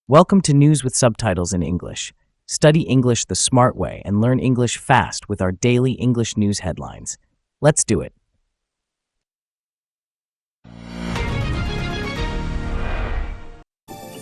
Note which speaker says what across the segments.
Speaker 1: Welcome to News with Subtitles in English. Study English the smart way and learn English fast with our daily English news headlines. Let's do it.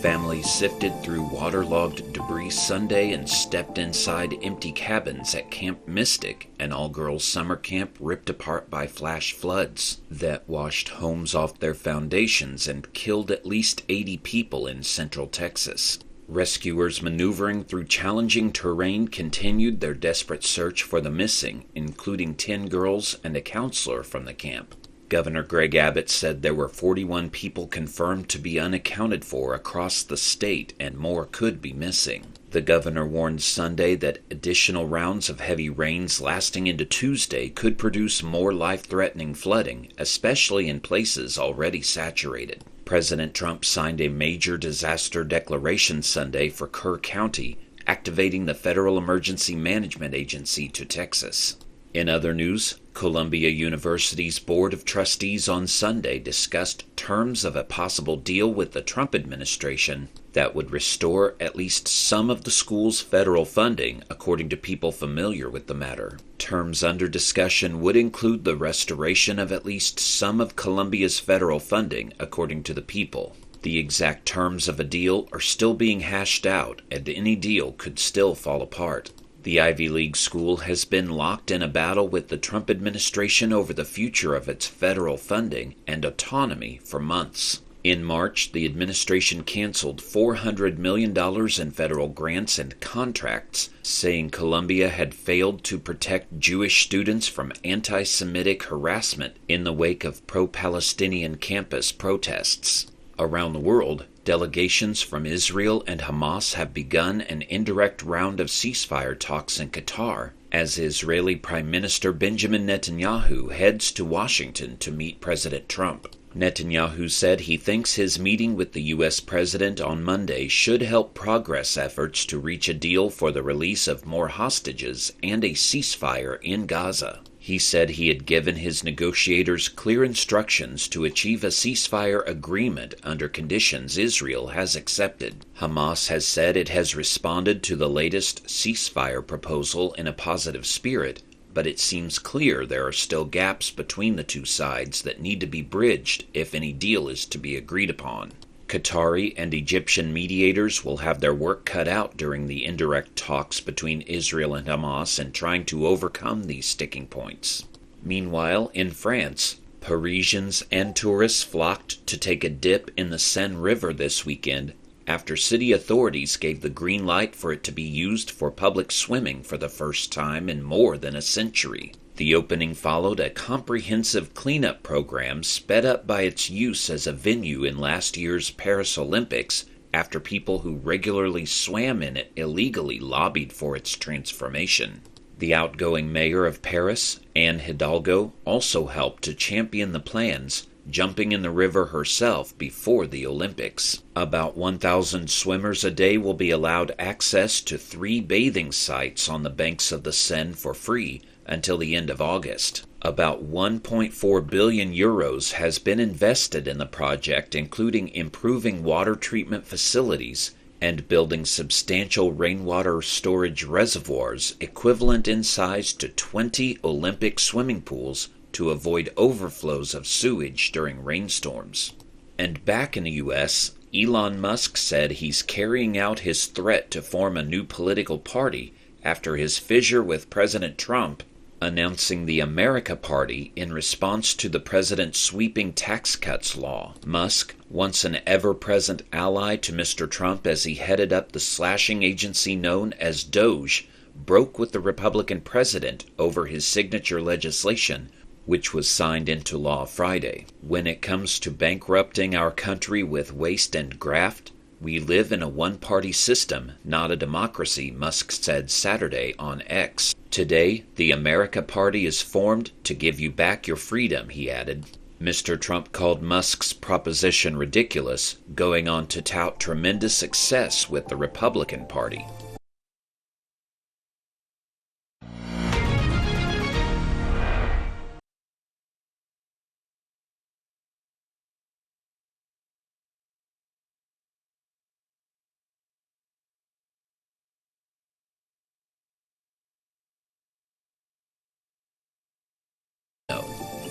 Speaker 2: Families sifted through waterlogged debris Sunday and stepped inside empty cabins at Camp Mystic, an all-girls summer camp ripped apart by flash floods that washed homes off their foundations and killed at least 80 people in central Texas. Rescuers maneuvering through challenging terrain continued their desperate search for the missing, including 10 girls and a counselor from the camp. Governor Greg Abbott said there were 41 people confirmed to be unaccounted for across the state, and more could be missing. The governor warned Sunday that additional rounds of heavy rains lasting into Tuesday could produce more life-threatening flooding, especially in places already saturated. President Trump signed a major disaster declaration Sunday for Kerr County, activating the Federal Emergency Management Agency to Texas. In other news, Columbia University's Board of Trustees on Sunday discussed terms of a possible deal with the Trump administration that would restore at least some of the school's federal funding, according to people familiar with the matter. Terms under discussion would include the restoration of at least some of Columbia's federal funding, according to the people. The exact terms of a deal are still being hashed out, and any deal could still fall apart. The Ivy League school has been locked in a battle with the Trump administration over the future of its federal funding and autonomy for months. In March, the administration canceled $400 million in federal grants and contracts, saying Columbia had failed to protect Jewish students from anti-Semitic harassment in the wake of pro-Palestinian campus protests. Around the world, delegations from Israel and Hamas have begun an indirect round of ceasefire talks in Qatar, as Israeli Prime Minister Benjamin Netanyahu heads to Washington to meet President Trump. Netanyahu said he thinks his meeting with the U.S. president on Monday should help progress efforts to reach a deal for the release of more hostages and a ceasefire in Gaza. He said he had given his negotiators clear instructions to achieve a ceasefire agreement under conditions Israel has accepted. Hamas has said it has responded to the latest ceasefire proposal in a positive spirit, but it seems clear there are still gaps between the two sides that need to be bridged if any deal is to be agreed upon. Qatari and Egyptian mediators will have their work cut out during the indirect talks between Israel and Hamas in trying to overcome these sticking points. Meanwhile, in France, Parisians and tourists flocked to take a dip in the Seine River this weekend after city authorities gave the green light for it to be used for public swimming for the first time in more than a century. The opening followed a comprehensive cleanup program sped up by its use as a venue in last year's Paris Olympics after people who regularly swam in it illegally lobbied for its transformation. The outgoing mayor of Paris, Anne Hidalgo, also helped to champion the plans, jumping in the river herself before the Olympics. About 1,000 swimmers a day will be allowed access to 3 bathing sites on the banks of the Seine for free until the end of August. About 1.4 billion euros has been invested in the project, including improving water treatment facilities and building substantial rainwater storage reservoirs equivalent in size to 20 Olympic swimming pools to avoid overflows of sewage during rainstorms. And back in the U.S., Elon Musk said he's carrying out his threat to form a new political party after his fissure with President Trump, announcing the America Party in response to the president's sweeping tax cuts law. Musk, once an ever-present ally to Mr. Trump as he headed up the slashing agency known as DOGE, broke with the Republican president over his signature legislation, which was signed into law Friday. When it comes to bankrupting our country with waste and graft, we live in a one-party system, not a democracy, Musk said Saturday on X. Today, the America Party is formed to give you back your freedom, he added. Mr. Trump called Musk's proposition ridiculous, going on to tout tremendous success with the Republican Party.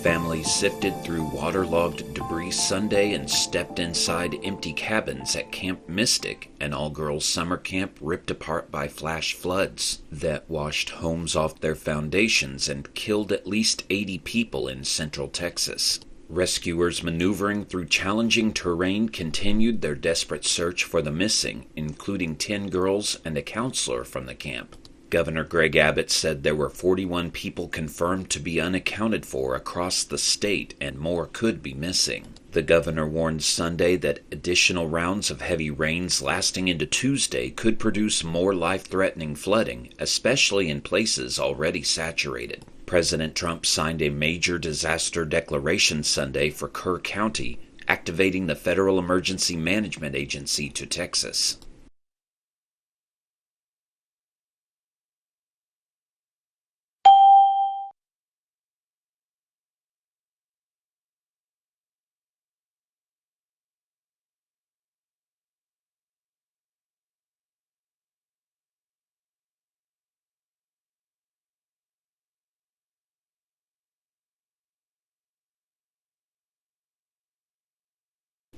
Speaker 2: Families sifted through waterlogged debris Sunday and stepped inside empty cabins at Camp Mystic, an all-girls summer camp ripped apart by flash floods that washed homes off their foundations and killed at least 80 people in central Texas. Rescuers maneuvering through challenging terrain continued their desperate search for the missing, including 10 girls and a counselor from the camp. Governor Greg Abbott said there were 41 people confirmed to be unaccounted for across the state, and more could be missing. The governor warned Sunday that additional rounds of heavy rains lasting into Tuesday could produce more life-threatening flooding, especially in places already saturated. President Trump signed a major disaster declaration Sunday for Kerr County, activating the Federal Emergency Management Agency to Texas.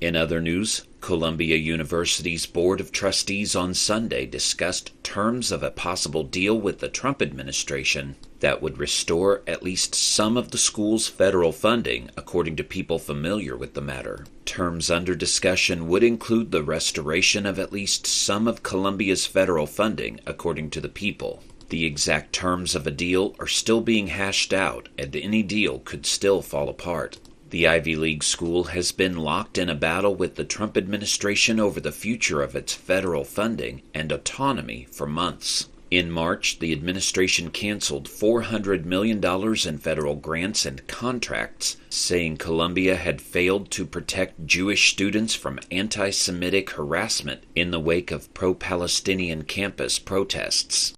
Speaker 2: In other news, Columbia University's Board of Trustees on Sunday discussed terms of a possible deal with the Trump administration that would restore at least some of the school's federal funding, according to people familiar with the matter. Terms under discussion would include the restoration of at least some of Columbia's federal funding, according to the people. The exact terms of a deal are still being hashed out, and any deal could still fall apart. The Ivy League school has been locked in a battle with the Trump administration over the future of its federal funding and autonomy for months. In March, the administration canceled $400 million in federal grants and contracts, saying Columbia had failed to protect Jewish students from anti-Semitic harassment in the wake of pro-Palestinian campus protests.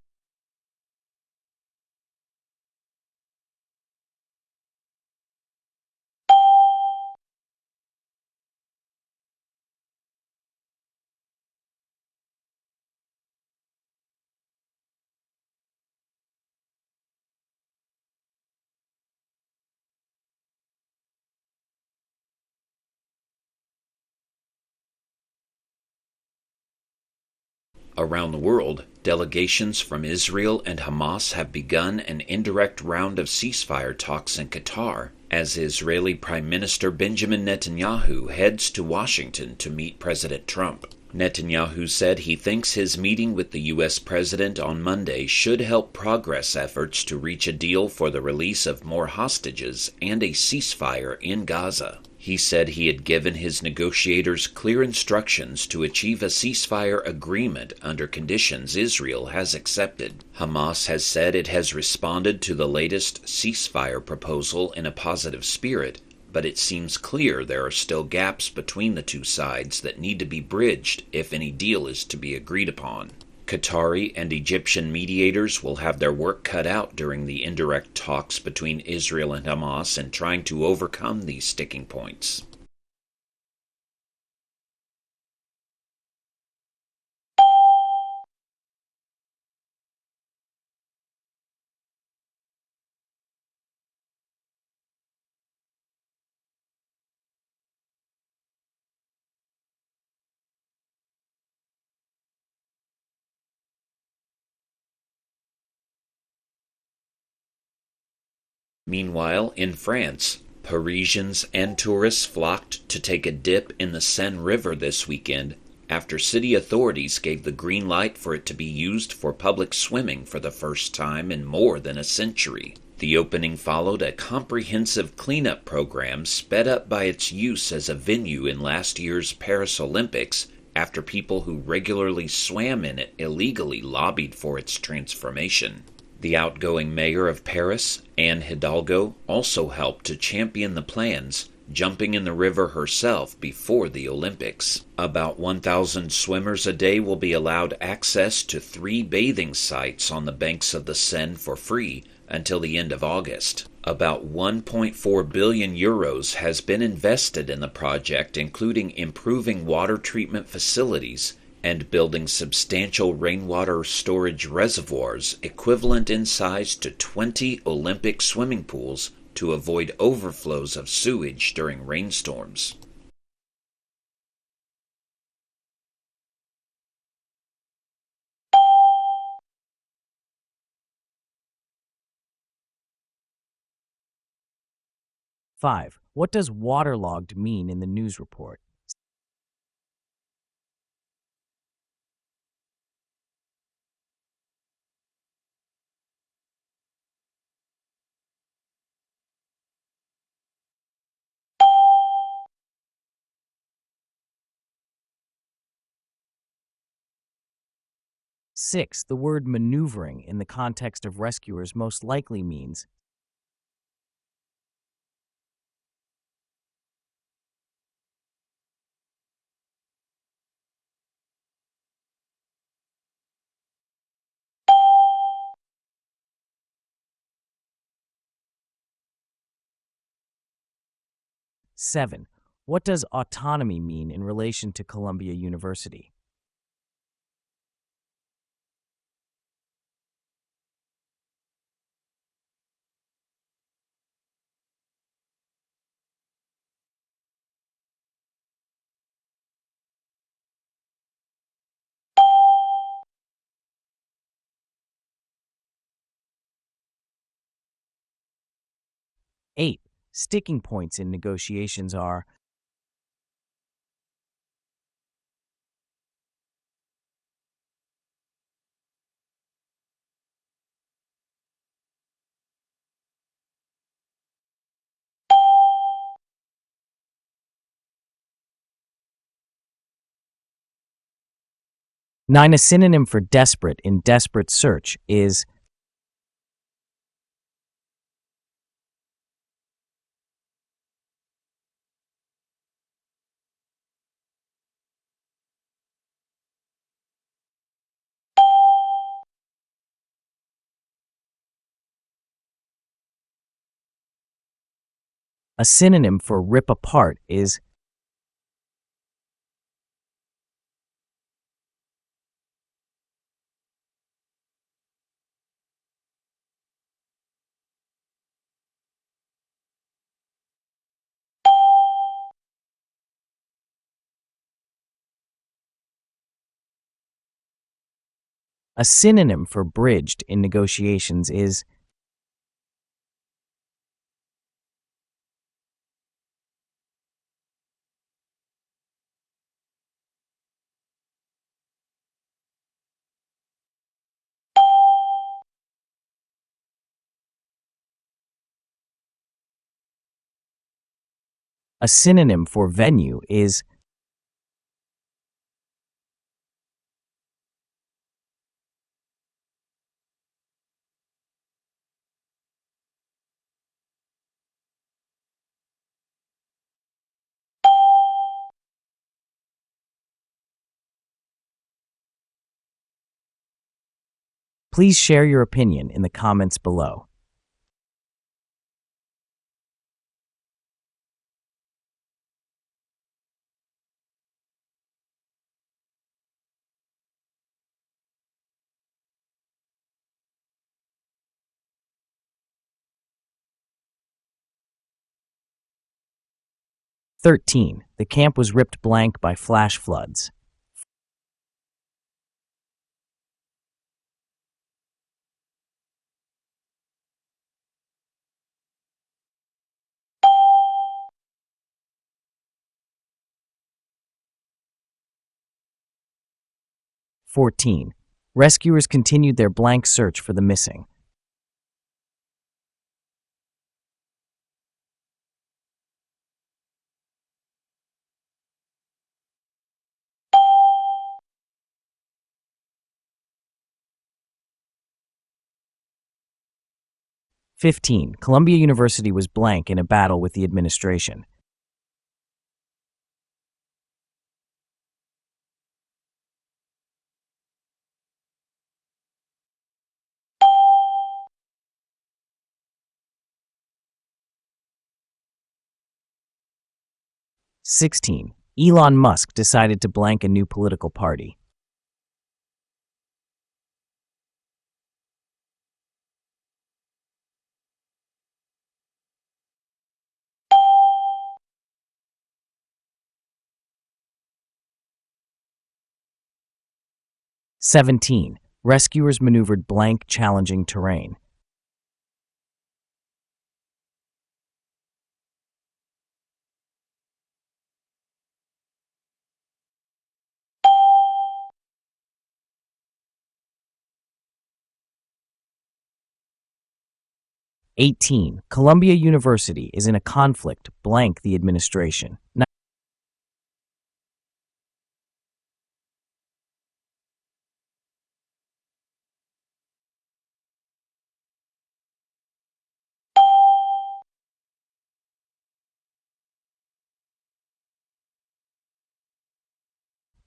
Speaker 2: Around the world, delegations from Israel and Hamas have begun an indirect round of ceasefire talks in Qatar, as Israeli Prime Minister Benjamin Netanyahu heads to Washington to meet President Trump. Netanyahu said he thinks his meeting with the U.S. President on Monday should help progress efforts to reach a deal for the release of more hostages and a ceasefire in Gaza. He said he had given his negotiators clear instructions to achieve a ceasefire agreement under conditions Israel has accepted. Hamas has said it has responded to the latest ceasefire proposal in a positive spirit, but it seems clear there are still gaps between the two sides that need to be bridged if any deal is to be agreed upon. Qatari and Egyptian mediators will have their work cut out during the indirect talks between Israel and Hamas in trying to overcome these sticking points. Meanwhile, in France, Parisians and tourists flocked to take a dip in the Seine River this weekend after city authorities gave the green light for it to be used for public swimming for the first time in more than a century. The opening followed a comprehensive cleanup program sped up by its use as a venue in last year's Paris Olympics after people who regularly swam in it illegally lobbied for its transformation. The outgoing mayor of Paris, Anne Hidalgo, also helped to champion the plans, jumping in the river herself before the Olympics. About 1,000 swimmers a day will be allowed access to 3 bathing sites on the banks of the Seine for free until the end of August. About 1.4 billion euros has been invested in the project, including improving water treatment facilities and building substantial rainwater storage reservoirs equivalent in size to 20 Olympic swimming pools to avoid overflows of sewage during rainstorms.
Speaker 1: Five, what does waterlogged mean in the news report? 6, the word maneuvering in the context of rescuers most likely means 7, what does autonomy mean in relation to Columbia University? 8, sticking points in negotiations are Nine, a synonym for desperate in desperate search is 'A synonym for rip apart is 'A synonym for bridged in negotiations is 'A synonym for venue is 'Please share your opinion in the comments below. "13. The camp was ripped blank by flash floods. 14. Rescuers continued their blank search for the missing. 15. Columbia University was blank in a battle with the administration. 16. Elon Musk decided to blank a new political party. 17. Rescuers maneuvered blank challenging terrain. 18. Columbia University is in a conflict blank the administration.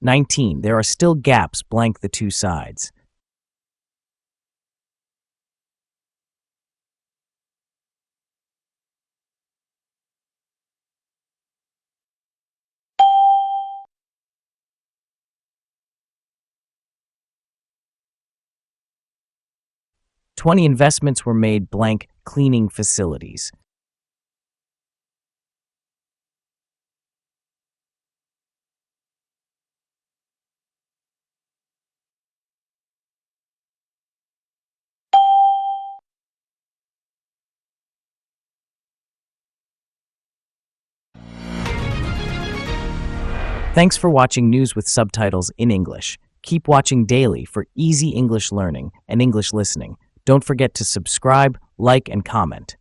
Speaker 1: 19. There are still gaps blank the two sides. 20. Investments were made blank cleaning facilities. 'Thanks for watching News with Subtitles in English. Keep watching daily for easy English learning and English listening. Don't forget to subscribe, like, and comment.